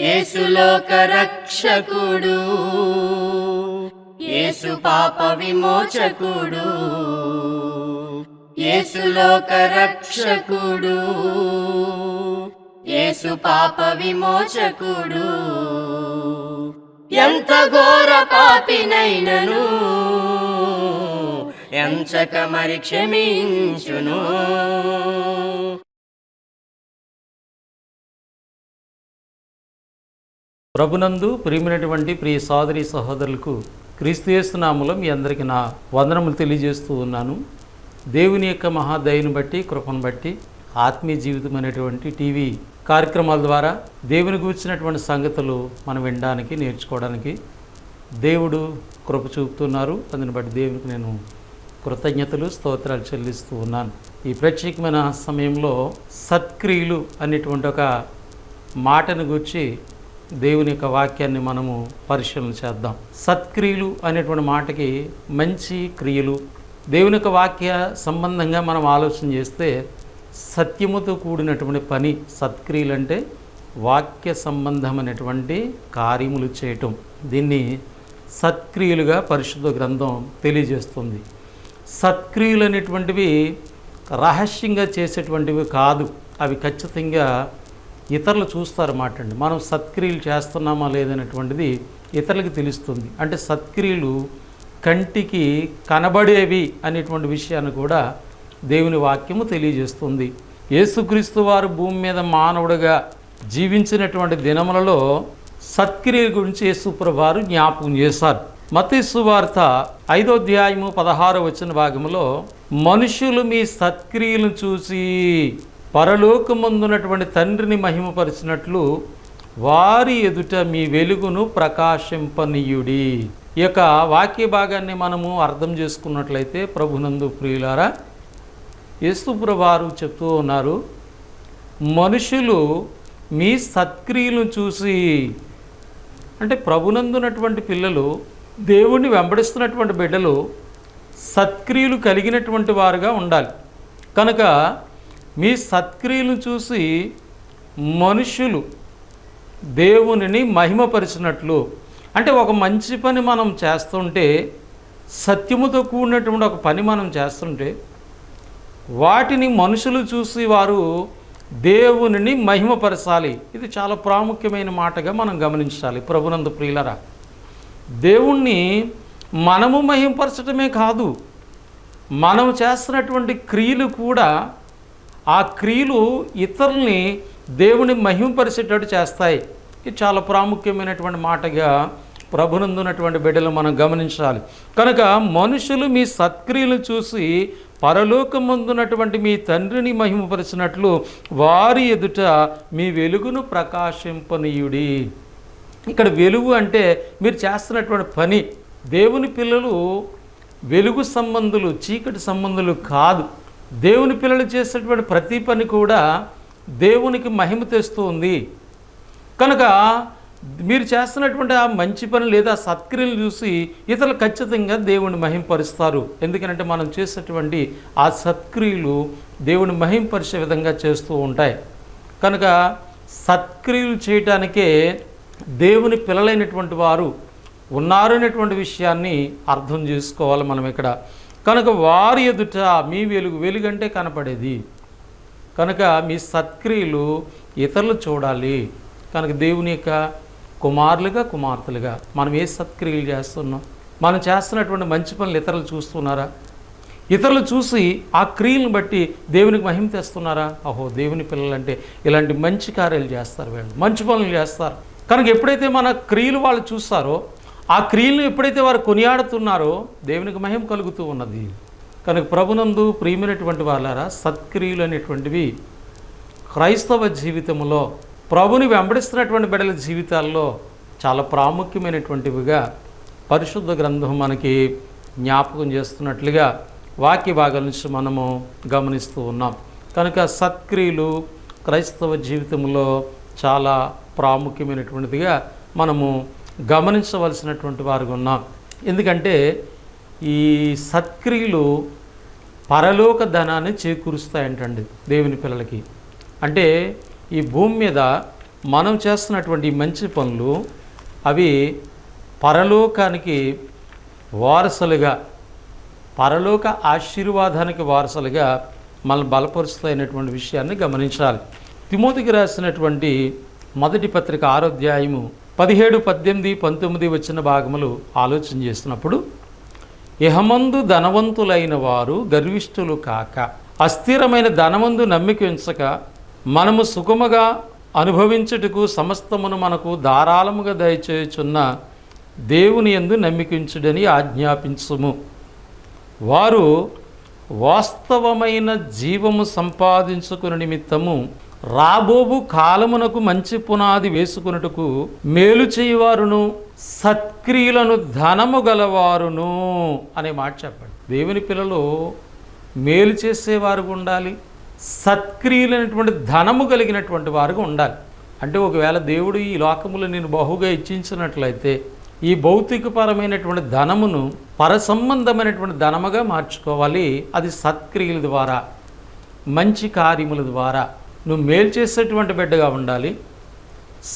యేసు లోక రక్షకుడు, యేసు పాప విమోచకుడు, యేసు లోక రక్షకుడు, యేసు పాప విమోచకుడు. ఎంత ఘోర పాపినైనను ఎంచక మరి క్షమించును. ప్రభునందు ప్రియమైనటువంటి ప్రియ సోదరి సహోదరులకు క్రీస్తు యేసు నామములో మీ అందరికీ నా వందనములు తెలియజేస్తూ ఉన్నాను. దేవుని యొక్క మహాదయను బట్టి, కృపను బట్టి ఆత్మీయ జీవితం అనేటువంటి టీవీ కార్యక్రమాల ద్వారా దేవుని గూర్చినటువంటి సంగతులు మనం వినడానికి, నేర్చుకోవడానికి దేవుడు కృప చూపుతున్నారు. అందుని బట్టి దేవునికి నేను కృతజ్ఞతలు, స్తోత్రాలు చెల్లిస్తూ ఉన్నాను. ఈ ప్రత్యేకమైన సమయంలో సత్క్రియలు అనేటువంటి ఒక మాటను గూర్చి దేవుని యొక్క వాక్యాన్ని మనము పరిశీలన చేద్దాం. సత్క్రియలు అనేటువంటి మాటకి మంచి క్రియలు, దేవుని యొక్క వాక్య సంబంధంగా మనం ఆలోచన చేస్తే సత్యముతో కూడినటువంటి పని. సత్క్రియలు అంటే వాక్య సంబంధమైనటువంటి కార్యములు చేయటం. దీన్ని సత్క్రియలుగా పరిశుద్ధ గ్రంథం తెలియజేస్తుంది. సత్క్రియలు అనేటువంటివి రహస్యంగా చేసేటువంటివి కాదు. అవి ఖచ్చితంగా ఇతరులు చూస్తారన్నమాట అండి. మనం సత్క్రియలు చేస్తున్నామా లేదనేటువంటిది ఇతరులకు తెలుస్తుంది. అంటే సత్క్రియలు కంటికి కనబడేవి అనేటువంటి విషయాన్ని కూడా దేవుని వాక్యము తెలియజేస్తుంది. యేసుక్రీస్తు వారు భూమి మీద మానవుడిగా జీవించినటువంటి దినములలో సత్క్రియల గురించి యేసుప్రభువు వారు జ్ఞాపకం చేశారు. మత్తయి సువార్త 5వ అధ్యాయము 16వ వచన భాగంలో, మనుషులు మీ సత్క్రియలను చూసి పరలోకమందున్నటువంటి తండ్రిని మహిమపరిచినట్లు వారి ఎదుట మీ వెలుగును ప్రకాశింపనీయుడి. ఈ యొక్క వాక్య భాగాన్ని మనము అర్థం చేసుకున్నట్లయితే, ప్రభునందు ప్రియులారా, యేసుప్రభువు వారు చెప్తూ ఉన్నారు, మనుషులు మీ సత్క్రియలను చూసి, అంటే ప్రభునందున్నటువంటి పిల్లలు, దేవుణ్ణి వెంబడిస్తున్నటువంటి బిడ్డలు సత్క్రియలు కలిగినటువంటి వారుగా ఉండాలి. కనుక మీ సత్క్రియలను చూసి మనుషులు దేవునిని మహిమపరిచినట్లు, అంటే ఒక మంచి పని మనం చేస్తుంటే, సత్యముతో కూడినటువంటి ఒక పని మనం చేస్తుంటే, వాటిని మనుషులు చూసి వారు దేవునిని మహిమపరచాలి. ఇది చాలా ప్రాముఖ్యమైన మాటగా మనం గమనించాలి. ప్రభునందు ప్రియులరా, దేవుణ్ణి మనము మహిమపరచడమే కాదు, మనం చేస్తున్నటువంటి క్రియలు కూడా, ఆ క్రియలు ఇతరుల్ని దేవుని మహిమపరిచేటట్టు చేస్తాయి. ఇది చాలా ప్రాముఖ్యమైనటువంటి మాటగా ప్రభునందున్నటువంటి బిడ్డలు మనం గమనించాలి. కనుక మనుషులు మీ సత్క్రియలు చూసి పరలోకమందున్నటువంటి మీ తండ్రిని మహిమపరిచినట్లు వారి ఎదుట మీ వెలుగును ప్రకాశింపనీయుడి. ఇక్కడ వెలుగు అంటే మీరు చేస్తున్నటువంటి పని. దేవుని పిల్లలు వెలుగు సంబంధులు, చీకటి సంబంధులు కాదు. దేవుని పిల్లలు చేసేటువంటి ప్రతి పని కూడా దేవునికి మహిమ తెస్తూ ఉంది. కనుక మీరు చేస్తున్నటువంటి ఆ మంచి పని లేదా సత్క్రియలు చూసి ఇతరులు ఖచ్చితంగా దేవుని మహింపరుస్తారు. ఎందుకంటే మనం చేసేటువంటి ఆ సత్క్రియలు దేవుని మహింపరిచే విధంగా చేస్తూ ఉంటాయి. కనుక సత్క్రియలు చేయటానికే దేవుని పిల్లలైనటువంటి వారు ఉన్నారు అనేటువంటి విషయాన్ని అర్థం చేసుకోవాలి మనం ఇక్కడ. కనుక వారి ఎదుట మీ వెలుగు, వెలుగంటే కనపడేది, కనుక మీ సత్క్రియలు ఇతరులు చూడాలి. కనుక దేవుని యొక్క కుమారులుగా, కుమార్తెలుగా మనం ఏ సత్క్రియలు చేస్తున్నాం? మనం చేస్తున్నటువంటి మంచి పనులు ఇతరులు చూస్తున్నారా? ఇతరులు చూసి ఆ క్రియలను బట్టి దేవునికి మహిమ తెస్తున్నారా? ఓహో, దేవుని పిల్లలంటే ఇలాంటి మంచి కార్యాలు చేస్తారు, వీళ్ళు మంచి పనులు చేస్తారు. కనుక ఎప్పుడైతే మన క్రియలు వాళ్ళు చూస్తారో, ఆ క్రియలను ఎప్పుడైతే వారు కొనియాడుతున్నారో దేవునికి మహిమ కలుగుతూ ఉన్నది. కనుక ప్రభునందు ప్రియమైనటువంటి వాళ్ళారా, సత్క్రియలు అనేటువంటివి క్రైస్తవ జీవితంలో, ప్రభుని వెంబడిస్తున్నటువంటి బిడ్డల జీవితాల్లో చాలా ప్రాముఖ్యమైనటువంటివిగా పరిశుద్ధ గ్రంథం మనకి జ్ఞాపకం చేస్తున్నట్లుగా వాక్య భాగాల నుంచి మనము గమనిస్తూ ఉన్నాం. కనుక సత్క్రియలు క్రైస్తవ జీవితంలో చాలా ప్రాముఖ్యమైనటువంటిదిగా మనము గమనించవలసినటువంటి వారుగా ఉన్నాం. ఎందుకంటే ఈ సత్క్రియలు పరలోక ధనాన్ని చేకూరుస్తాయంటండి దేవుని పిల్లలకి. అంటే ఈ భూమి మీద మనం చేస్తున్నటువంటి మంచి పనులు అవి పరలోకానికి వారసులుగా, పరలోక ఆశీర్వాదానికి వారసులుగా మనల్ని బలపరుస్తాయనేటువంటి విషయాన్ని గమనించాలి. తిమోతికి రాసినటువంటి మొదటి పత్రిక 6వ అధ్యాయము 17, 18, 19 వచ్చిన భాగములు ఆలోచన చేసినప్పుడు, ఇహమందు ధనవంతులైన వారు గర్విష్ఠులు కాక, అస్థిరమైన ధనమందు నమ్మిక ఉంచక, మనము సుఖముగా అనుభవించుటకు సమస్తమును మనకు ధారాళముగా దయచేయుచున్న దేవుని యందు నమ్మికించుడని ఆజ్ఞాపించుము. వారు వాస్తవమైన జీవము సంపాదించుకుని నిమిత్తము రాబోవు కాలమునకు మంచి పునాది వేసుకున్నట్టుకు మేలు చేయువారును సత్క్రియలను ధనము గలవారును అనే మాట చెప్పండి. దేవుని పిల్లలు మేలు చేసేవారుగా ఉండాలి, సత్క్రియలైనటువంటి ధనము కలిగినటువంటి వారుగా ఉండాలి. అంటే ఒకవేళ దేవుడు ఈ లోకములు నేను బహుగా ఇచ్చించినట్లయితే ఈ భౌతికపరమైనటువంటి ధనమును పరసంబంధమైనటువంటి ధనముగా మార్చుకోవాలి. అది సత్క్రియల ద్వారా, మంచి కార్యముల ద్వారా నువ్వు మేలు చేసేటువంటి బిడ్డగా ఉండాలి.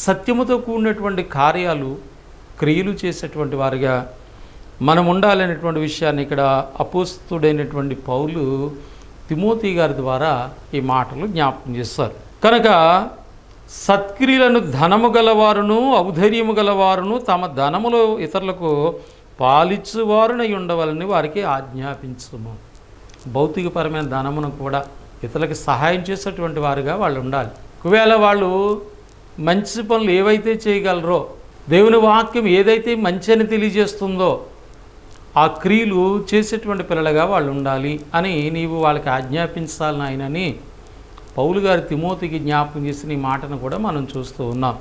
సత్యముతో కూడినటువంటి కార్యాలు, క్రియలు చేసేటువంటి వారిగా మనం ఉండాలనేటువంటి విషయాన్ని ఇక్కడ అపోస్తుడైనటువంటి పౌలు తిమోతి గారి ద్వారా ఈ మాటలు జ్ఞాపకం చేస్తారు. కనుక సత్క్రియలను ధనము గలవారును ఔదార్యము గలవారును తమ ధనములో ఇతరులకు పాలిచ్చువారునై ఉండవాలని వారికి ఆజ్ఞాపించుము. భౌతికపరమైన ధనమును కూడా ఇతరులకు సహాయం చేసేటువంటి వారుగా వాళ్ళు ఉండాలి. ఒకవేళ వాళ్ళు మంచి పనులు ఏవైతే చేయగలరో, దేవుని వాక్యం ఏదైతే మంచి అని తెలియజేస్తుందో ఆ క్రియలు చేసేటువంటి పిల్లలుగా వాళ్ళు ఉండాలి అని నీవు వాళ్ళకి ఆజ్ఞాపించాలని ఆయనని పౌలు గారి తిమోతికి జ్ఞాపకం చేసిన ఈ మాటను కూడా మనం చూస్తూ ఉన్నాం.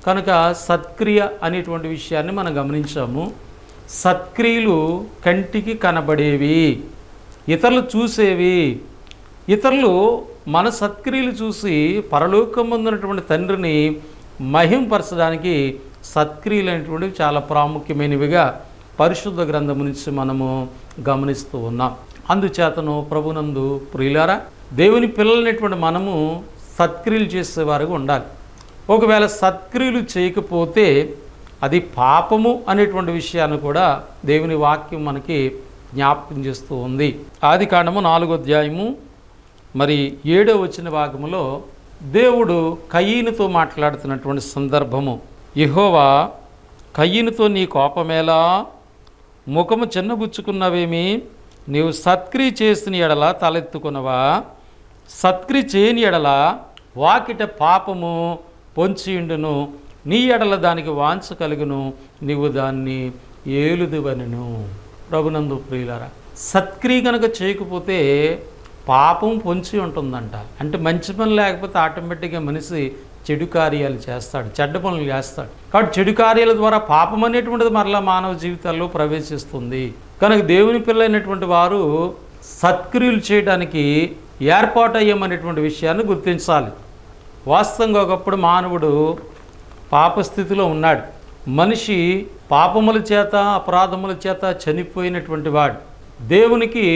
కనుక సత్క్రియ అనేటువంటి విషయాన్ని మనం గమనించాము. సత్క్రియలు కంటికి కనబడేవి, ఇతరులు చూసేవి. ఇతరులు మన సత్క్రియలు చూసి పరలోకమందున్నటువంటి తండ్రిని మహింపరచడానికి సత్క్రియలు అనేటువంటివి చాలా ప్రాముఖ్యమైనవిగా పరిశుద్ధ గ్రంథం నుంచి మనము గమనిస్తూ ఉన్నాం. అందుచేతను ప్రభునందు ప్రియులారా, దేవుని పిల్లలైనటువంటి మనము సత్క్రియలు చేసేవారుగా ఉండాలి. ఒకవేళ సత్క్రియలు చేయకపోతే అది పాపము అనేటువంటి విషయాన్ని కూడా దేవుని వాక్యం మనకి జ్ఞాపకం చేస్తూ ఉంది. ఆదికాండము 4వ అధ్యాయము 7వ వచన భాగములో దేవుడు కయీనుతో మాట్లాడుతున్నటువంటి సందర్భము. యెహోవా కయీనుతో నీ కోపమేలా, ముఖము చిన్నబుచ్చుకున్నవేమి, నీవు సత్క్రియ చేసిన ఎడల తలెత్తుకునవా, సత్క్రియ చేయని ఎడల వాకిట పాపము పొంచియుండును, నీ ఎడల దానికి వాంఛ కలుగును, నీవు దాన్ని ఏలుదువనెను. ప్రభునందు ప్రియులారా, సత్క్రియ కనుక చేయకపోతే పాపం పొంచి ఉంటుందంట. అంటే మంచి పని లేకపోతే ఆటోమేటిక్గా మనిషి చెడు కార్యాలు చేస్తాడు, చెడ్డ పనులు చేస్తాడు. కాబట్టి చెడు కార్యాల ద్వారా పాపం అనేటువంటిది మరలా మానవ జీవితాల్లో ప్రవేశిస్తుంది. కనుక దేవుని పిల్లైనటువంటి వారు సత్క్రియలు చేయడానికి ఏర్పాటయ్యామనేటువంటి విషయాన్ని గుర్తించాలి. వాస్తవంగా ఒకప్పుడు మానవుడు పాపస్థితిలో ఉన్నాడు. మనిషి పాపముల చేత, అపరాధముల చేత చనిపోయినటువంటి వాడు, దేవునికి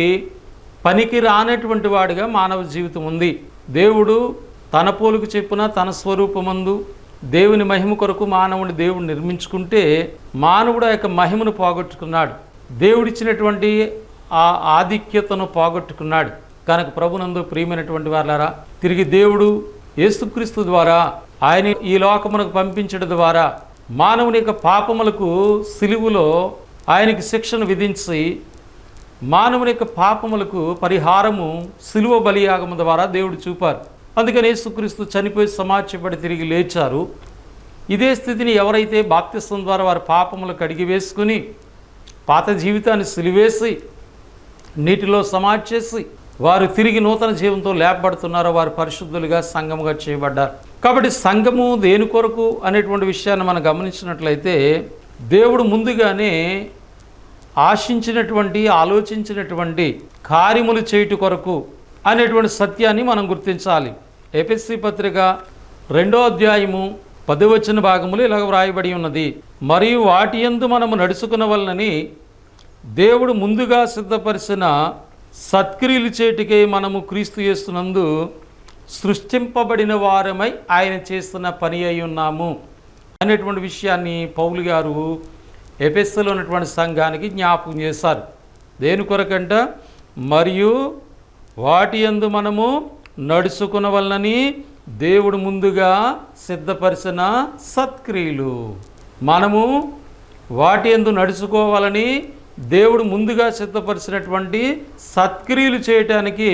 పనికి రానటువంటి వాడిగా మానవ జీవితం ఉంది. దేవుడు తన పోలుకు చెప్పున తన స్వరూపమందు దేవుని మహిమ కొరకు మానవుని దేవుడు నిర్మించుకుంటే మానవుడు ఆ యొక్క మహిమను పోగొట్టుకున్నాడు, దేవుడిచ్చినటువంటి ఆ ఆధిక్యతను పోగొట్టుకున్నాడు. కనుక ప్రభునందు ప్రియమైనటువంటి వారులారా, తిరిగి దేవుడు యేసుక్రీస్తు ద్వారా ఆయన ఈ లోకమునకు పంపించడం ద్వారా మానవుని యొక్క పాపములకు సిలువలో ఆయనకి శిక్షను విధించి మానవుని యొక్క పాపములకు పరిహారము సిలువ బలియాగము ద్వారా దేవుడు చూపారు. అందుకని యేసుక్రీస్తు చనిపోయి సమాధిపడి తిరిగి లేచారు. ఇదే స్థితిని ఎవరైతే బాప్తిస్వం ద్వారా వారి పాపములు కడిగి వేసుకుని పాత జీవితాన్ని సిలివేసి నీటిలో సమాధి చేసి వారు తిరిగి నూతన జీవంతో లేపబడుతున్నారో వారు పరిశుద్ధులుగా సంఘముగా చేయబడ్డారు. కాబట్టి సంఘము దేని కొరకు అనేటువంటి విషయాన్ని మనం గమనించినట్లయితే దేవుడు ముందుగానే ఆశించినటువంటి, ఆలోచించినటువంటి కార్యములు చేయుట కొరకు అనేటువంటి సత్యాన్ని మనం గుర్తించాలి. ఎఫెసీ పత్రిక 2వ అధ్యాయము 10వ వచన భాగములు ఇలాగ వ్రాయబడి ఉన్నది. మరియు వాటి యందు మనము నడుచుకునవలనని దేవుడు ముందుగా సిద్ధపరిచిన సత్క్రియలు చేటికే మనము క్రీస్తు యేసునందు సృష్టింపబడిన వారమై ఆయన చేస్తున్న పని అయి ఉన్నాము అనేటువంటి విషయాన్ని పౌలు గారు ఎఫెసులో ఉన్నటువంటి సంఘానికి జ్ఞాపకం చేశారు. దేని కొరకంట? మరియు వాటి యందు మనము నడుచుకునవలనని దేవుడు ముందుగా సిద్ధపరిచిన సత్క్రియలు. మనము వాటి యందు నడుచుకోవాలని దేవుడు ముందుగా సిద్ధపరిచినటువంటి సత్క్రియలు చేయటానికి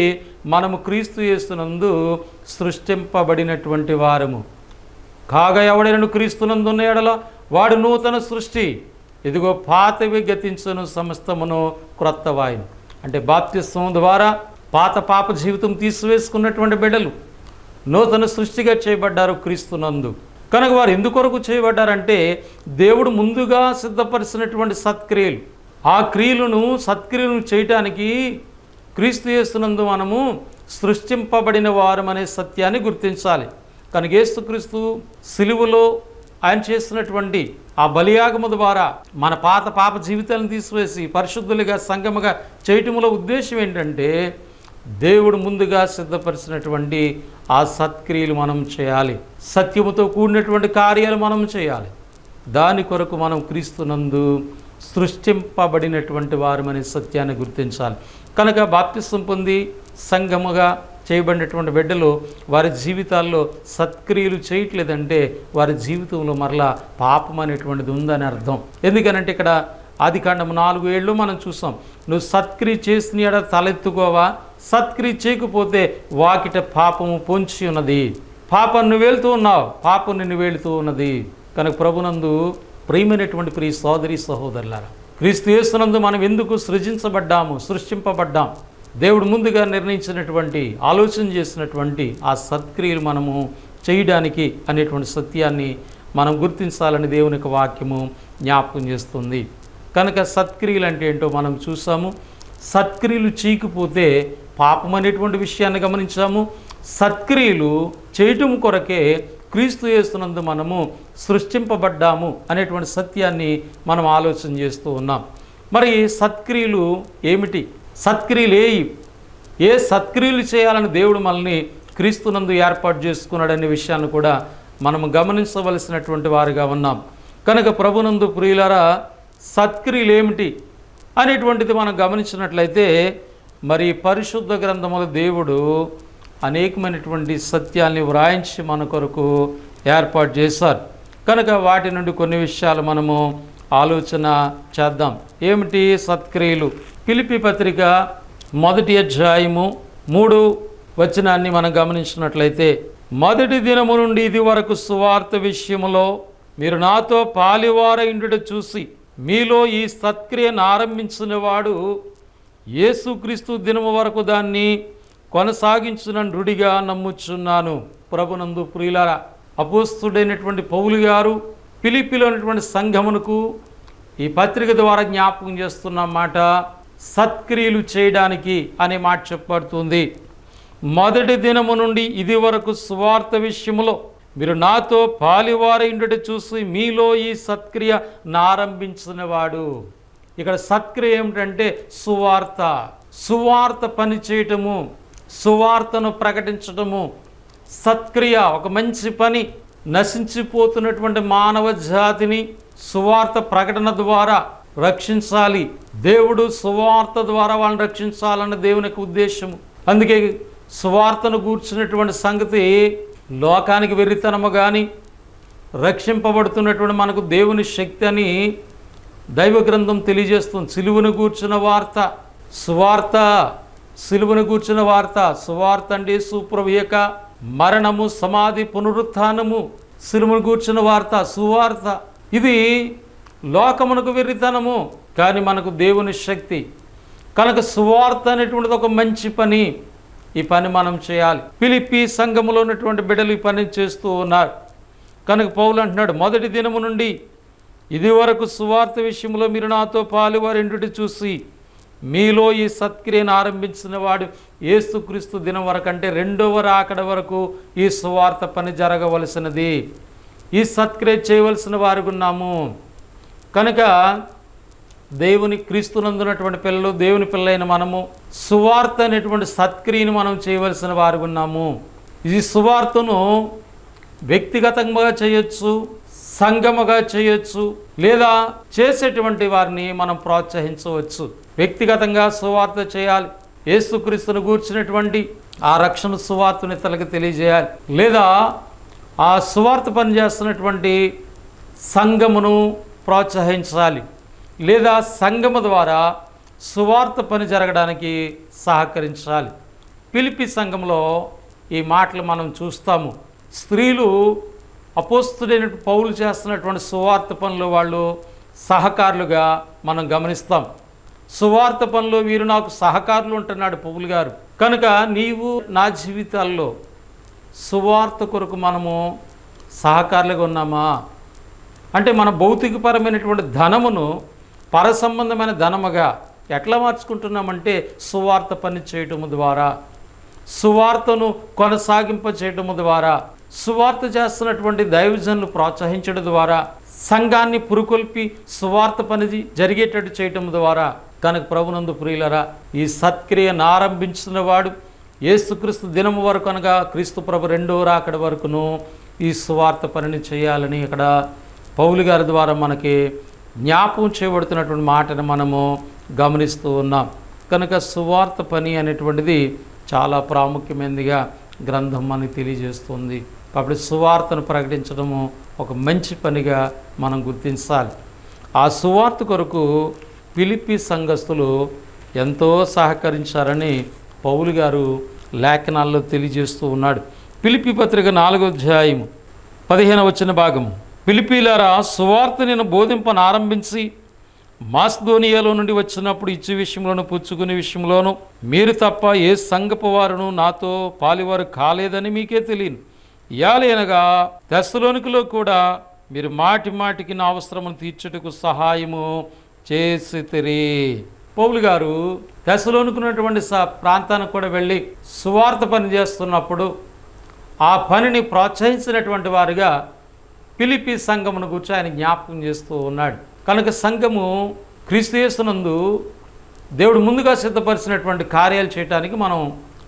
మనము క్రీస్తు యేసునందు సృష్టింపబడినటువంటి వారము. కాగా ఎవడైనను క్రీస్తునందు ఉన్న ఎడల వాడు నూతన సృష్టి, ఇదిగో పాతవి గతించును, సమస్తమును క్రొత్తవాయును. అంటే బాప్తిస్మం ద్వారా పాత పాప జీవితం తీసివేసుకున్నటువంటి బిడ్డలు నూతన సృష్టిగా చేయబడ్డారు క్రీస్తునందు. కనుక వారు ఎందుకొరకు చేయబడ్డారంటే దేవుడు ముందుగా సిద్ధపరిచినటువంటి సత్క్రియలు, ఆ సత్క్రియలను చేయటానికి క్రీస్తు యేసునందు మనము సృష్టింపబడిన వారం అనే సత్యాన్ని గుర్తించాలి. కనుక యేసుక్రీస్తు సిలువలో ఆయన చేసినటువంటి ఆ బలియాగము ద్వారా మన పాప జీవితాలను తీసివేసి పరిశుద్ధులుగా సంగముగా చేయటంలో ఉద్దేశం ఏంటంటే దేవుడు ముందుగా సిద్ధపరిచినటువంటి ఆ సత్క్రియలు మనం చేయాలి, సత్యముతో కూడినటువంటి కార్యాలు మనం చేయాలి. దాని కొరకు మనం క్రీస్తునందు సృష్టింపబడినటువంటి వారు అనే సత్యాన్ని గుర్తించాలి. కనుక బాప్తిసం పొంది సంఘముగా చేయబడినటువంటి బిడ్డలు వారి జీవితాల్లో సత్క్రియలు చేయట్లేదంటే వారి జీవితంలో మరలా పాపం అనేటువంటిది ఉందని అర్థం. ఎందుకనంటే ఇక్కడ ఆదికాండం 4 మనం చూసాం, నువ్వు సత్క్రియ చేసిన ఎడ తలెత్తుకోవా, సత్క్రియ చేయకపోతే వాకిట పాపము పొంచి ఉన్నది. పాపం నువ్వు వెళ్తూ ఉన్నావు, పాపం నిన్ను వెళుతూ ఉన్నది. కనుక ప్రభునందు ప్రియమైనటువంటి ప్రియ సోదరి సహోదరులారా, క్రీస్తు యేసునందు మనం ఎందుకు సృష్టింపబడ్డాం? దేవుడు ముందుగా నిర్ణయించినటువంటి ఆలోచన చేసినటువంటి ఆ సత్క్రియలు మనము చేయడానికి అనేటువంటి సత్యాన్ని మనం గుర్తించాలని దేవుని యొక్క వాక్యము జ్ఞాపకం చేస్తుంది. కనుక సత్క్రియలు అంటే ఏంటో మనం చూసాము. సత్క్రియలు చేయకపోతే పాపం అనేటువంటి విషయాన్ని గమనించాము. సత్క్రియలు చేయటం కొరకే క్రీస్తు యేసునందు మనము సృష్టింపబడ్డాము అనేటువంటి సత్యాన్ని మనం ఆలోచన చేస్తూ ఉన్నాం. మరి సత్క్రియలు ఏమిటి? సత్క్రియలు ఏ సత్క్రియలు చేయాలని దేవుడు మనల్ని క్రీస్తునందు ఏర్పాటు చేసుకున్నాడనే విషయాన్ని కూడా మనము గమనించవలసినటువంటి వారిగా ఉన్నాం. కనుక ప్రభునందు ప్రియులారా, సత్క్రియలు ఏమిటి అనేటువంటిది మనం గమనించినట్లయితే మరి పరిశుద్ధ గ్రంథముల దేవుడు అనేకమైనటువంటి సత్యాల్ని వ్రాయించి మన కొరకు ఏర్పాటు చేశారు. కనుక వాటి నుండి కొన్ని విషయాలు మనము ఆలోచన చేద్దాం. ఏమిటి సత్క్రియలు? ఫిలిప్పీ పత్రిక 1వ అధ్యాయము 3వ వచనాన్ని మనం గమనించినట్లయితే, మొదటి దినము నుండి ఇది వరకు సువార్త విషయములో మీరు నాతో పాలివారయుండుట చూసి మీలో ఈ సత్క్రియను ఆరంభించిన వాడు యేసుక్రీస్తు దినము వరకు దాన్ని కొనసాగించునని రుడిగా నమ్ముచున్నాను. ప్రభునందు ప్రియులారా, అపోస్తుడైనటువంటి పౌలు గారు ఫిలిప్పీలో ఉన్నటువంటి సంఘమునకు ఈ పత్రిక ద్వారా జ్ఞాపకం చేస్తున్న మాట సత్క్రియలు చేయడానికి అనే మాట చెప్పబడుతుంది. మొదటి దినము నుండి ఇది వరకు సువార్త విషయములో మీరు నాతో పాలివారయుండుట చూసి మీలో ఈ సత్క్రియ ఆరంభించిన వాడు. ఇక్కడ సత్క్రియ ఏమిటంటే సువార్త పని చేయటము, సువార్తను ప్రకటించటము. సత్క్రియ ఒక మంచి పని. నశించిపోతున్నటువంటి మానవ జాతిని సువార్త ప్రకటన ద్వారా రక్షించాలి. దేవుడు సువార్త ద్వారా వాళ్ళని రక్షించాలన్న దేవుని యొక్క ఉద్దేశము. అందుకే సువార్తను గూర్చినటువంటి సంగతి లోకానికి వెర్రితనము కానీ రక్షింపబడుతున్నటువంటి మనకు దేవుని శక్తి అని దైవ గ్రంథం తెలియజేస్తుంది. సిలువను గూర్చిన వార్త సువార్త, సిలువను గూర్చిన వార్త సువార్త అంటే సుప్రభు యొక్క మరణము, సమాధి, పునరుత్థానము, సిలువను గూర్చిన వార్త సువార్త. ఇది లోకమునకు వెర్రితనము, కానీ మనకు దేవుని శక్తి. కనుక సువార్త అనేటువంటిది ఒక మంచి పని. ఈ పని మనం చేయాలి. ఫిలిప్పీ సంఘములో ఉన్నటువంటి బిడ్డలు ఈ పని చేస్తూ ఉన్నారు. కనుక పౌలు అంటున్నాడు, మొదటి దినము నుండి ఇది వరకు సువార్త విషయంలో మీరు నాతో పాలువారిండుటి చూసి మీలో ఈ సత్క్రియను ఆరంభించిన వాడు యేసుక్రీస్తు దినం వరకు, అంటే రెండవ రాకడ వరకు ఈ సువార్త పని జరగవలసినది. ఈ సత్క్రియ చేయవలసిన వారికి ఉన్నాము. కనుక దేవుని క్రీస్తునందున్నటువంటి పిల్లలు, దేవుని పిల్లలైన మనము సువార్త అనేటువంటి సత్క్రియను మనం చేయవలసిన వారు ఉన్నాము. ఈ సువార్తను వ్యక్తిగతంగా చేయొచ్చు, సంఘముగా చేయొచ్చు, లేదా చేసేటువంటి వారిని మనం ప్రోత్సహించవచ్చు. వ్యక్తిగతంగా సువార్త చేయాలి, యేసుక్రీస్తును గూర్చినటువంటి ఆ రక్షణ సువార్తను ఇతరులకు తెలియజేయాలి, లేదా ఆ సువార్త పనిచేస్తున్నటువంటి సంఘమును ప్రోత్సహించాలి, లేదా సంఘము ద్వారా సువార్త పని జరగడానికి సహకరించాలి. ఫిలిప్పీ సంఘంలో ఈ మాటలు మనం చూస్తాము. స్త్రీలు అపోస్తుడైన పౌలు చేస్తున్నటువంటి సువార్త పనులు వాళ్ళు సహకారులుగా మనం గమనిస్తాం. సువార్త పనులు వీరు నాకు సహకారులు ఉంటున్నాడు పౌలు గారు. కనుక నీవు నా జీవితాల్లో సువార్త కొరకు మనము సహకారులుగా ఉన్నామా అంటే మన భౌతికపరమైనటువంటి ధనమును పరసంబంధమైన ధనముగా ఎట్లా మార్చుకుంటున్నామంటే సువార్త పని చేయటము ద్వారా, సువార్తను కొనసాగింప చేయటము ద్వారా, సువార్త చేస్తున్నటువంటి దైవజనులు ప్రోత్సహించడం ద్వారా, సంఘాన్ని పురుకొల్పి సువార్త పని జరిగేటట్టు చేయటం ద్వారా. కనుక ప్రభునందు ప్రియులరా, ఈ సత్క్రియను ఆరంభించిన వాడు యేసుక్రీస్తు దినము వరకు అనగా క్రీస్తు ప్రభు రెండో రాకడ వరకును ఈ సువార్త పనిని చేయాలని ఇక్కడ పౌలు గారి ద్వారా మనకి జ్ఞాపకం చేయబడుతున్నటువంటి మాటను మనము గమనిస్తూ ఉన్నాం. కనుక సువార్త పని అనేటువంటిది చాలా ప్రాముఖ్యమైనదిగా గ్రంథం మనకి తెలియజేస్తుంది. కాబట్టి సువార్తను ప్రకటించడము ఒక మంచి పనిగా మనం గుర్తించాలి. ఆ సువార్త కొరకు ఫిలిప్పీ సంఘస్థులు ఎంతో సహకరించారని పౌలు గారు లేఖనాల్లో తెలియజేస్తూ ఉన్నాడు. ఫిలిప్పీ పత్రిక 4వ అధ్యాయము 15వ వచన భాగం. ఫిలిప్పీలారా, సువార్త నేను బోధింపనారంభించి మాసిదోనియాలో నుండి వచ్చినప్పుడు ఇచ్చే విషయంలోను పుచ్చుకునే విషయంలోను మీరు తప్ప ఏ సంఘపు వారును నాతో పాలివారు కాలేదని మీకే తెలియను. ఇయాలేనగా తెస్సలోనికలో కూడా మీరు మాటి మాటికి నా అవసరమును తీర్చుటకు సహాయము చేసితిరి. పౌలు గారు తెస్సలోనికున్నటువంటి ప్రాంతానికి కూడా వెళ్ళి సువార్త పని చేస్తున్నప్పుడు ఆ పనిని ప్రోత్సహించినటువంటి వారుగా ఫిలిప్పీ సంఘమును గురించి ఆయన జ్ఞాపకం చేస్తూ ఉన్నాడు. కనుక సంఘము క్రీస్తు యేసునందు దేవుడు ముందుగా సిద్ధపరిచినటువంటి కార్యాలు చేయడానికి మనం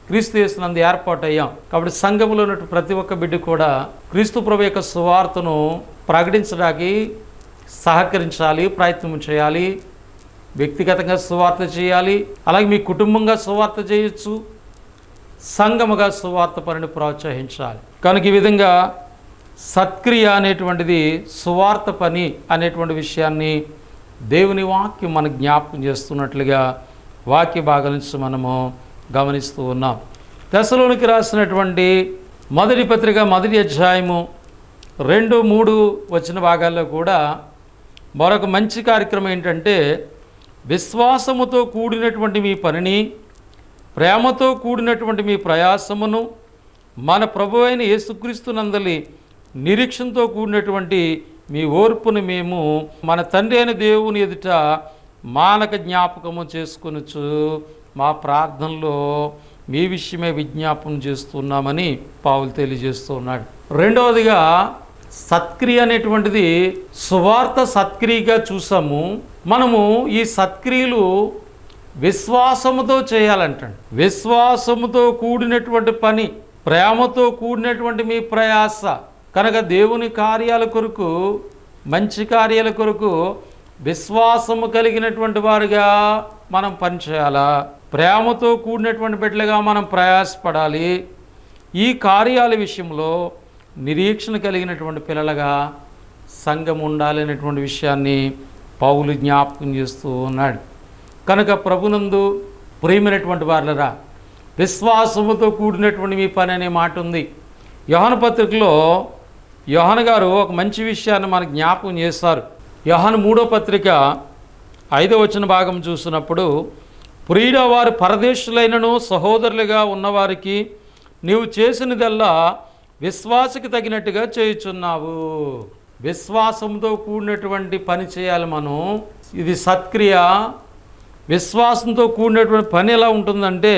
క్రీస్తు యేసునందు ఏర్పాటయ్యాం. కాబట్టి సంఘములో ఉన్నటువంటి ప్రతి ఒక్క బిడ్డ కూడా క్రీస్తు ప్రభు యొక్క సువార్తను ప్రకటించడానికి సహకరించాలి, ప్రయత్నం చేయాలి. వ్యక్తిగతంగా సువార్త చేయాలి, అలాగే మీ కుటుంబంగా సువార్త చేయొచ్చు, సంఘముగా సువార్త పనిని ప్రోత్సహించాలి. కనుక ఈ విధంగా సత్క్రియ అనేటువంటిది సువార్త పని అనేటువంటి విషయాన్ని దేవుని వాక్యం మనకు జ్ఞాపకం చేస్తున్నట్లుగా వాక్య భాగాల నుంచి మనము గమనిస్తూ ఉన్నాం. తెస్సలోనికి రాసినటువంటి మొదటి పత్రిక 1వ అధ్యాయము 2, 3 వచ్చిన భాగాల్లో కూడా మరొక మంచి కార్యక్రమం ఏంటంటే విశ్వాసముతో కూడినటువంటి మీ పనిని, ప్రేమతో కూడినటువంటి మీ ప్రయాసమును, మన ప్రభువైన యేసుక్రీస్తునందలి నిరీక్షణతో కూడినటువంటి మీ ఓర్పును మేము మన తండ్రి అయిన దేవుని ఎదుట మానక జ్ఞాపకము చేసుకొనొచ్చు మా ప్రార్థనలో మీ విషయమే విజ్ఞాపనం చేస్తున్నామని పౌలు తెలియజేస్తూ ఉన్నాడు. రెండవదిగా సత్క్రియ అనేటువంటిది సువార్త సత్క్రియగా చూసాము. మనము ఈ సత్క్రియలు విశ్వాసముతో చేయాలంటండి. విశ్వాసముతో కూడినటువంటి పని, ప్రేమతో కూడినటువంటి మీ ప్రయాస. కనుక దేవుని కార్యాల కొరకు, మంచి కార్యాల కొరకు విశ్వాసము కలిగినటువంటి వారుగా మనం పనిచేయాలా, ప్రేమతో కూడినటువంటి బిడ్డలుగా మనం ప్రయాసపడాలి. ఈ కార్యాల విషయంలో నిరీక్షణ కలిగినటువంటి పిల్లలుగా సంఘం ఉండాలనేటువంటి విషయాన్ని పౌలు జ్ఞాపకం చేస్తూ ఉన్నాడు. కనుక ప్రభునందు ప్రియమైనటువంటి వారులరా, విశ్వాసముతో కూడినటువంటి మీ పని అనే మాట ఉంది. యోహాను పత్రికలో యోహాను గారు ఒక మంచి విషయాన్ని మనకు జ్ఞాపకం చేస్తారు. యోహాను 3వ పత్రిక 5వ వచన భాగం చూసినప్పుడు, ప్రియుడ వారు పరదేశులైనను సహోదరులుగా ఉన్నవారికి నీవు చేసినదల్లా విశ్వాసకి తగినట్టుగా చేయుచున్నావు. విశ్వాసంతో కూడినటువంటి పని చేయాలి మనం. ఇది సత్క్రియ. విశ్వాసంతో కూడినటువంటి పని ఎలా ఉంటుందంటే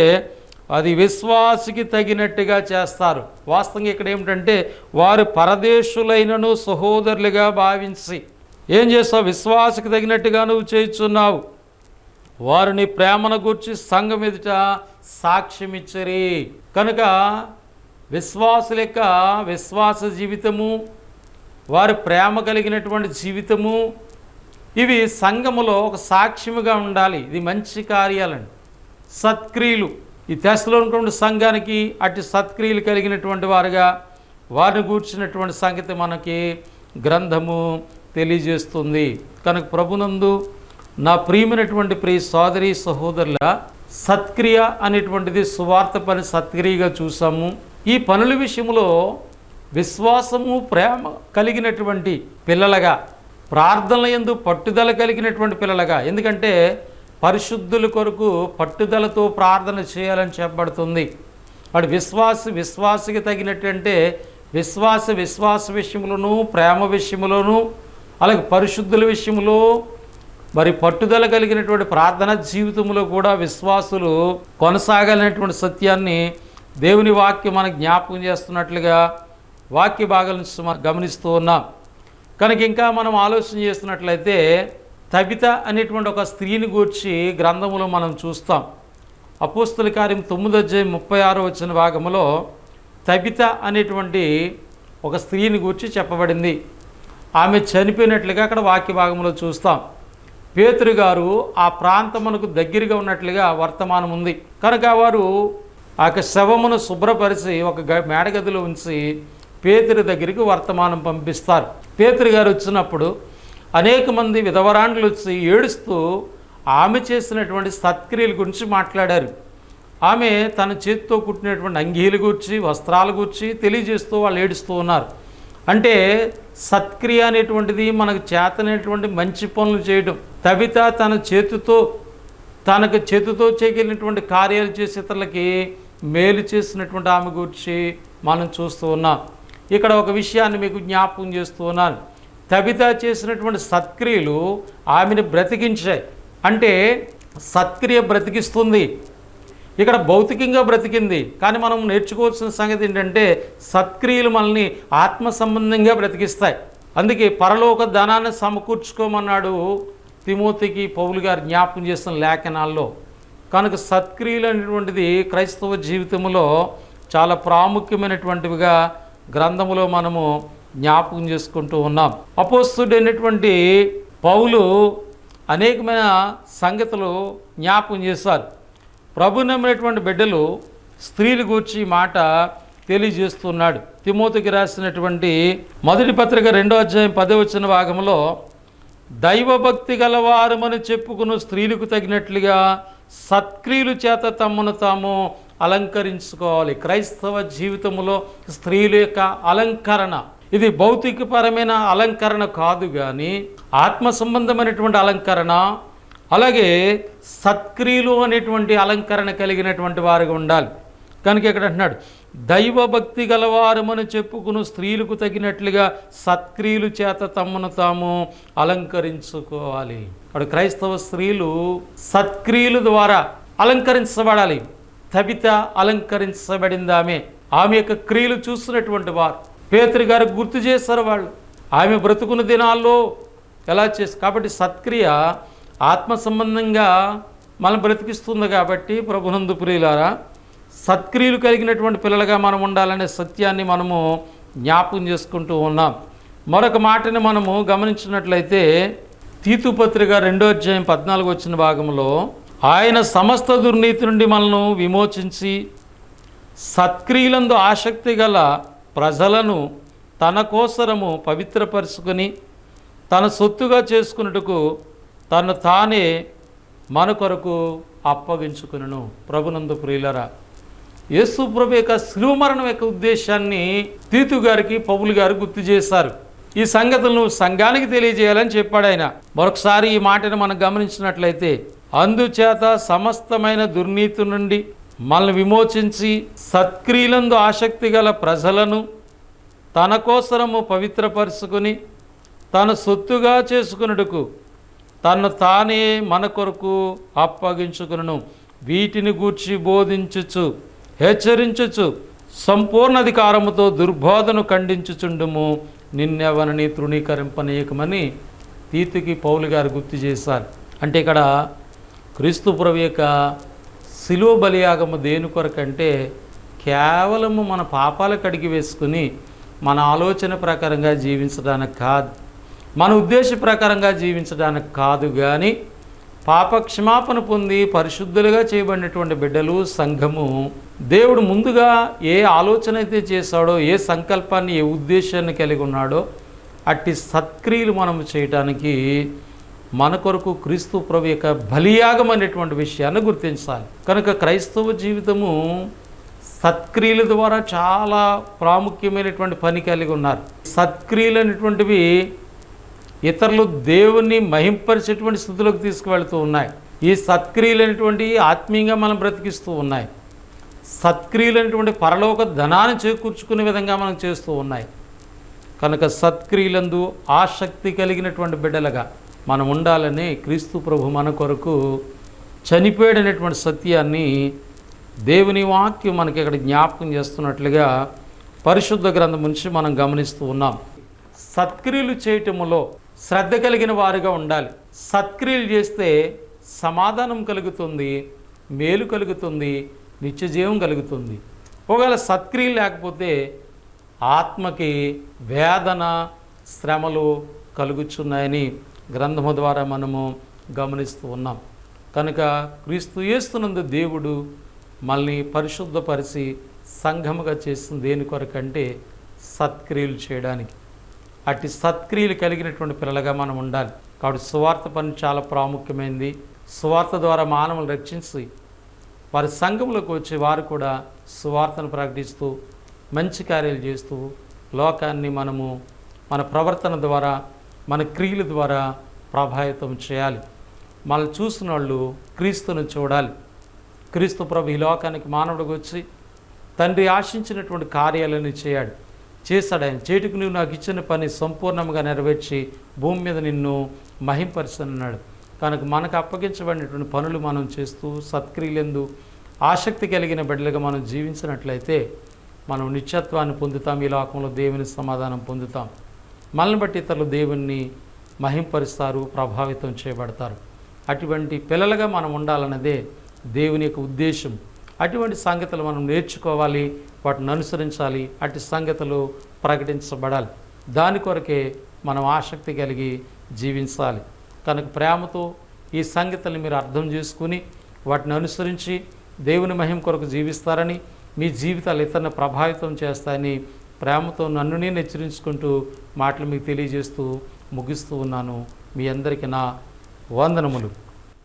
అది విశ్వాసికి తగినట్టుగా చేస్తారు. వాస్తవంగా ఇక్కడ ఏమిటంటే వారు పరదేశులైనను సహోదరులుగా భావించి ఏం చేస్తావు? విశ్వాసకి తగినట్టుగా నువ్వు చేయుచున్నావు. వారిని ప్రేమను గూర్చి సంఘం ఎదుట సాక్ష్యం ఇచ్చరి. కనుక విశ్వాసుల యొక్క విశ్వాస జీవితము, వారి ప్రేమ కలిగినటువంటి జీవితము, ఇవి సంఘములో ఒక సాక్ష్యముగా ఉండాలి. ఇది మంచి కార్యాలండి, సత్క్రియలు. ఈ తెస్సలోనికైన సంఘానికి అట్టి సత్క్రియలు కలిగినటువంటి వారుగా వారిని గూర్చినటువంటి సంగతి మనకి గ్రంథము తెలియజేస్తుంది. కనుక ప్రభునందు నా ప్రియమైనటువంటి ప్రియ సోదరి సహోదరుల, సత్క్రియ అనేటువంటిది సువార్త పని సత్క్రియగా చూసాము. ఈ పనుల విషయంలో విశ్వాసము ప్రేమ కలిగినటువంటి పిల్లలుగా, ప్రార్థనల యందు పట్టుదల కలిగినటువంటి పిల్లలుగా, ఎందుకంటే పరిశుద్ధుల కొరకు పట్టుదలతో ప్రార్థన చేయాలని చెప్పబడుతుంది. వాడు విశ్వాసికి తగినట్టంటే విశ్వాస విషయంలోనూ, ప్రేమ విషయంలోనూ, అలాగే పరిశుద్ధుల విషయంలో, మరి పట్టుదల కలిగినటువంటి ప్రార్థన జీవితంలో కూడా విశ్వాసులు కొనసాగాలనేటువంటి సత్యాన్ని దేవుని వాక్యం మనకు జ్ఞాపకం చేస్తున్నట్లుగా వాక్య భాగాల నుంచి మనం గమనిస్తూ ఉన్నాం. కనుక ఇంకా మనం ఆలోచన చేస్తున్నట్లయితే తబిత అనేటువంటి ఒక స్త్రీని గూర్చి గ్రంథములో మనం చూస్తాం. అపోస్తల కార్యం 9:36 భాగంలో తబిత అనేటువంటి ఒక స్త్రీని గూర్చి చెప్పబడింది. ఆమె చనిపోయినట్లుగా అక్కడ వాక్య భాగంలో చూస్తాం. పేతురు గారు ఆ ప్రాంతమునకు దగ్గరగా ఉన్నట్లుగా వర్తమానం ఉంది. కనుక వారు ఆ యొక్క శవమును శుభ్రపరిచి ఒక మేడగదిలో ఉంచి పేతురు దగ్గరికి వర్తమానం పంపిస్తారు. పేతురు గారు వచ్చినప్పుడు అనేక మంది విధవరాండ్లు వచ్చి ఏడుస్తూ ఆమె చేసినటువంటి సత్క్రియల గురించి మాట్లాడారు. ఆమె తన చేతితో కుట్టినటువంటి అంగీల గురించి, వస్త్రాల గురించి తెలియజేస్తూ వాళ్ళు ఏడుస్తూ ఉన్నారు. అంటే సత్క్రియ అనేటువంటిది మనకు చేతనటువంటి మంచి పనులు చేయడం. తబిత తనకు చేతితో చేయగలిగినటువంటి కార్యాలు చేసి ఇతరులకి మేలు చేసినటువంటి ఆమె గురించి మనం చూస్తూ ఉన్నాం. ఇక్కడ ఒక విషయాన్ని మీకు జ్ఞాపకం చేస్తూ ఉన్నాను. తబిత చేసినటువంటి సత్క్రియలు ఆమెను బ్రతికించాయి. అంటే సత్క్రియ బ్రతికిస్తుంది. ఇక్కడ భౌతికంగా బ్రతికింది, కానీ మనం నేర్చుకోవాల్సిన సంగతి ఏంటంటే సత్క్రియలు మనల్ని ఆత్మ సంబంధంగా బ్రతికిస్తాయి. అందుకే పరలోక ధనాన్ని సమకూర్చుకోమన్నాడు తిమోతికి పౌలు గారు జ్ఞాపకం చేస్తున్న లేఖనాల్లో. కనుక సత్క్రియలు అనేటువంటిది క్రైస్తవ జీవితంలో చాలా ప్రాముఖ్యమైనటువంటివిగా గ్రంథములో మనము జ్ఞాపకం చేసుకుంటూ ఉన్నాం. అపోస్తుడైనటువంటి పౌలు అనేకమైన సంగతులు జ్ఞాపకం చేశారు. ప్రభు నమ్మినటువంటి బిడ్డలు స్త్రీల గూర్చి మాట తెలియజేస్తున్నాడు. తిమోతికి రాసినటువంటి మొదటి పత్రిక 2:10 భాగంలో దైవభక్తి గలవారమని చెప్పుకున్న స్త్రీలకు తగినట్లుగా సత్క్రియలు చేత తమను తాము అలంకరించుకోవాలి. క్రైస్తవ జీవితంలో స్త్రీల యొక్క అలంకరణ ఇది భౌతికపరమైన అలంకరణ కాదు, కానీ ఆత్మ సంబంధమైనటువంటి అలంకరణ, అలాగే సత్క్రియలు అనేటువంటి అలంకరణ కలిగినటువంటి వారుగా ఉండాలి. కనుక ఇక్కడ అంటున్నాడు దైవభక్తి గలవారమని చెప్పుకుని స్త్రీలకు తగినట్లుగా సత్క్రియలు చేత తమను తాము అలంకరించుకోవాలి. అక్కడ క్రైస్తవ స్త్రీలు సత్క్రియల ద్వారా అలంకరించబడాలి. తబిత అలంకరించబడింది. ఆమె యొక్క క్రియలు చూసినటువంటి వారు పేతురు గారు గుర్తు చేశారు. వాళ్ళు ఆమె బ్రతుకున్న దినాల్లో ఎలా చేసి, కాబట్టి సత్క్రియ ఆత్మ సంబంధంగా మనం బ్రతికిస్తుంది. కాబట్టి ప్రభునందు ప్రియులారా, సత్క్రియలు కలిగినటువంటి పిల్లలుగా మనం ఉండాలనే సత్యాన్ని మనము జ్ఞాపకం చేసుకుంటూ ఉన్నాం. మరొక మాటని మనము గమనించినట్లయితే తీతు పత్రిక 2:14 భాగంలో ఆయన సమస్త దుర్నీతి నుండి మనల్ని విమోచించి సత్క్రియలందు ఆసక్తి గల ప్రజలను తన కోసరము పవిత్రపరుచుకొని తన సొత్తుగా చేసుకున్నట్టుకు తను తానే మన కొరకు అప్పగించుకును. ప్రభునందు ప్రియులరా, యేసు ప్రభు యొక్క శిలువ మరణం యొక్క ఉద్దేశాన్ని తీతు గారికి పౌలు గారు గుర్తు చేశారు. ఈ సంగతులను సంఘానికి తెలియజేయాలని చెప్పాడు ఆయన. మరొకసారి ఈ మాటను మనం గమనించినట్లయితే అందుచేత సమస్తమైన దుర్నీతి నుండి మనల్ని విమోచించి సత్క్రియలందు ఆసక్తి గల ప్రజలను తన కోసరము పవిత్రపరుచుకుని తన సొత్తుగా చేసుకున్నట్టుకు తను తానే మన కొరకు అప్పగించుకును. వీటిని గూర్చి బోధించుచు హెచ్చరించుచు సంపూర్ణ అధికారముతో దుర్బోధను ఖండించుచుండుము, నిన్నెవనని తృణీకరింపనీయకమని తీతుకి పౌలు గారు గుర్తు చేశారు. అంటే ఇక్కడ క్రీస్తు ప్రభు యొక్క శిలువ బలియాగము దేని కొరకంటే కేవలము మన పాపాలు కడిగి వేసుకుని మన ఆలోచన ప్రకారంగా జీవించడానికి కాదు, మన ఉద్దేశ ప్రకారంగా జీవించడానికి కాదు, కానీ పాప క్షమాపణ పొంది పరిశుద్ధులుగా చేయబడినటువంటి బిడ్డలు సంఘము దేవుడు ముందుగా ఏ ఆలోచన అయితే చేశాడో, ఏ సంకల్పాన్ని, ఏ ఉద్దేశాన్ని కలిగి ఉన్నాడో అట్టి సత్క్రియలు మనము చేయటానికి మన కొరకు క్రీస్తు ప్రభు యొక్క బలియాగం అనేటువంటి విషయాన్ని గుర్తించాలి. కనుక క్రైస్తవ జీవితము సత్క్రియల ద్వారా చాలా ప్రాముఖ్యమైనటువంటి పని కలిగి ఉన్నారు. సత్క్రియలు అనేటువంటివి ఇతరులు దేవుణ్ణి మహింపరిచేటువంటి స్థితిలోకి తీసుకువెళ్తూ ఉన్నాయి. ఈ సత్క్రియలు అనేటువంటివి ఆత్మీయంగా మనం బ్రతికిస్తూ ఉన్నాయి. సత్క్రియలు అనేటువంటి పరలోక ధనాన్ని చేకూర్చుకునే విధంగా మనం చేస్తూ ఉన్నాయి. కనుక సత్క్రియలందు ఆసక్తి కలిగినటువంటి బిడ్డలుగా మనం ఉండాలని క్రీస్తు ప్రభు మన కొరకు చనిపోయాడనేటువంటి సత్యాన్ని దేవుని వాక్యం మనకి ఇక్కడ జ్ఞాపకం చేస్తున్నట్లుగా పరిశుద్ధ గ్రంథం నుంచి మనం గమనిస్తూ ఉన్నాం. సత్క్రియలు చేయటములో శ్రద్ధ కలిగిన వారుగా ఉండాలి. సత్క్రియలు చేస్తే సమాధానం కలుగుతుంది, మేలు కలుగుతుంది, నిత్యజీవం కలుగుతుంది. ఒకవేళ సత్క్రియలు లేకపోతే ఆత్మకి వేదన, శ్రమలు కలుగుచున్నాయని గ్రంథము ద్వారా మనము గమనిస్తూ ఉన్నాం. కనుక క్రీస్తు యేసునందు దేవుడు మనల్ని పరిశుద్ధపరిచి సంఘముగా చేసిన దేని కొరకంటే సత్క్రియలు చేయడానికి. అట్టి సత్క్రియలు కలిగినటువంటి పిల్లలుగా మనం ఉండాలి. కాబట్టి సువార్త పని చాలా ప్రాముఖ్యమైనది. సువార్త ద్వారా మానవులు రక్షించి వారి సంఘంలోకి వచ్చి వారు కూడా సువార్తను ప్రకటిస్తూ మంచి కార్యాలు చేస్తూ లోకాన్ని మనము మన ప్రవర్తన ద్వారా, మన క్రియల ద్వారా ప్రభావితం చేయాలి. మనల్ని చూసిన వాళ్ళు క్రీస్తును చూడాలి. క్రీస్తు ప్రభు ఈ లోకానికి మానవుడికి వచ్చి తండ్రి ఆశించినటువంటి కార్యాలను చేశాడు. ఆయన చేటుకు నువ్వు నాకు ఇచ్చిన పని సంపూర్ణంగా నెరవేర్చి భూమి మీద నిన్ను మహింపరుస్తానన్నాడు. కనుక మనకు అప్పగించబడినటువంటి పనులు మనం చేస్తూ సత్క్రియలందు ఆసక్తి కలిగిన బిడ్డలుగా మనం జీవించినట్లయితే మనం నిత్యత్వాన్ని పొందుతాం. ఈ లోకంలో దేవుని సమాధానం పొందుతాం. మనల్ని బట్టి ఇతరులు దేవుణ్ణి మహింపరుస్తారు, ప్రభావితం చేయబడతారు. అటువంటి పిల్లలుగా మనం ఉండాలన్నదే దేవుని యొక్క ఉద్దేశం. అటువంటి సంగతులు మనం నేర్చుకోవాలి, వాటిని అనుసరించాలి, అటు సంగతులు ప్రకటించబడాలి. దాని కొరకే మనం ఆసక్తి కలిగి జీవించాలి. కనుక ప్రేమతో ఈ సంగతులను మీరు అర్థం చేసుకుని వాటిని అనుసరించి దేవుని మహిమ కొరకు జీవిస్తారని, మీ జీవితాలు ఇతరులను ప్రభావితం చేస్తాయని ప్రేమతో నన్ను నేను హెచ్చరించుకుంటూ మాటలు మీకు తెలియజేస్తూ ముగిస్తూ ఉన్నాను. మీ అందరికీ నా వందనములు.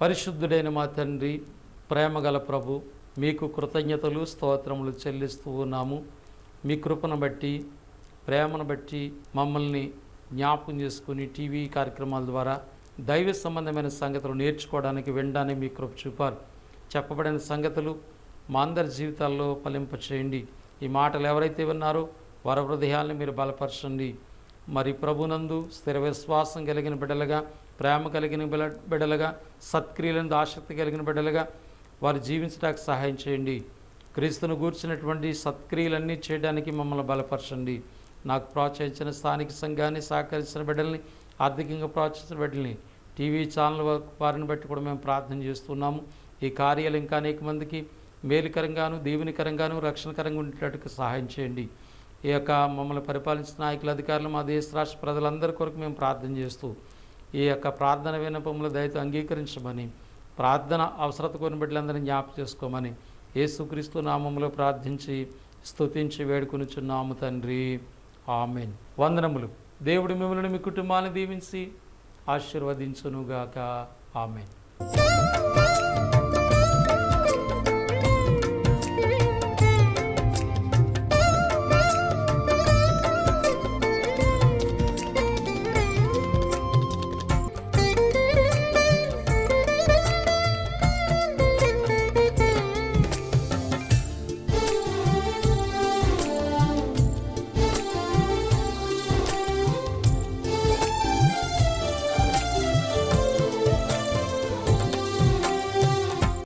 పరిశుద్ధుడైన మా తండ్రి, ప్రేమగల ప్రభు, మీకు కృతజ్ఞతలు, స్తోత్రములు చెల్లిస్తూ ఉన్నాము. మీ కృపను బట్టి, ప్రేమను బట్టి మమ్మల్ని జ్ఞాపకం చేసుకుని టీవీ కార్యక్రమాల ద్వారా దైవ సంబంధమైన సంగతులు నేర్చుకోవడానికి, వినడానికి మీ కృప చూపారు. చెప్పబడిన సంగతులు మా అందరి జీవితాల్లో ఫలింపచేయండి. ఈ మాటలు ఎవరైతే విన్నారో వారి హృదయాలను మీరు బలపరచండి. మరి ప్రభునందు స్థిర విశ్వాసం కలిగిన బిడ్డలుగా, ప్రేమ కలిగిన బిడ్డలుగా, సత్క్రియలందు ఆసక్తి కలిగిన బిడ్డలుగా వారు జీవించడానికి సహాయం చేయండి. క్రీస్తును గూర్చినటువంటి సత్క్రియలన్నీ చేయడానికి మమ్మల్ని బలపరచండి. నాకు ప్రోత్సహించిన స్థానిక సంఘాన్ని, సహకరించిన బిడ్డల్ని, ఆర్థికంగా ప్రోత్సహించిన బిడ్డల్ని, టీవీ ఛానల్ వారిని బట్టి కూడా మేము ప్రార్థన చేస్తున్నాము. ఈ కార్యాలు ఇంకా అనేక మందికి మేలుకరంగాను, దీవెనకరంగాను, రక్షణకరంగా ఉండేటట్టుకు సహాయం చేయండి. ఈ యొక్క మమ్మల్ని పరిపాలించిన నాయకుల, అధికారులు, మా దేశ రాష్ట్ర ప్రజలందరి కొరకు మేము ప్రార్థన చేస్తూ ఈ యొక్క ప్రార్థన విన్నపముల దయతో అంగీకరించమని, ప్రార్థన అవసరత కోరిన బిడ్డలందరినీ జ్ఞాపకం చేసుకోమని యేసుక్రీస్తు నామములో ప్రార్థించి స్తుతించి వేడుకొనుచున్నాము తండ్రి. ఆమేన్. వందనములు. దేవుడు మిమ్మల్ని, మీ కుటుంబాన్ని దీవించి ఆశీర్వదించునుగాక. ఆమేన్.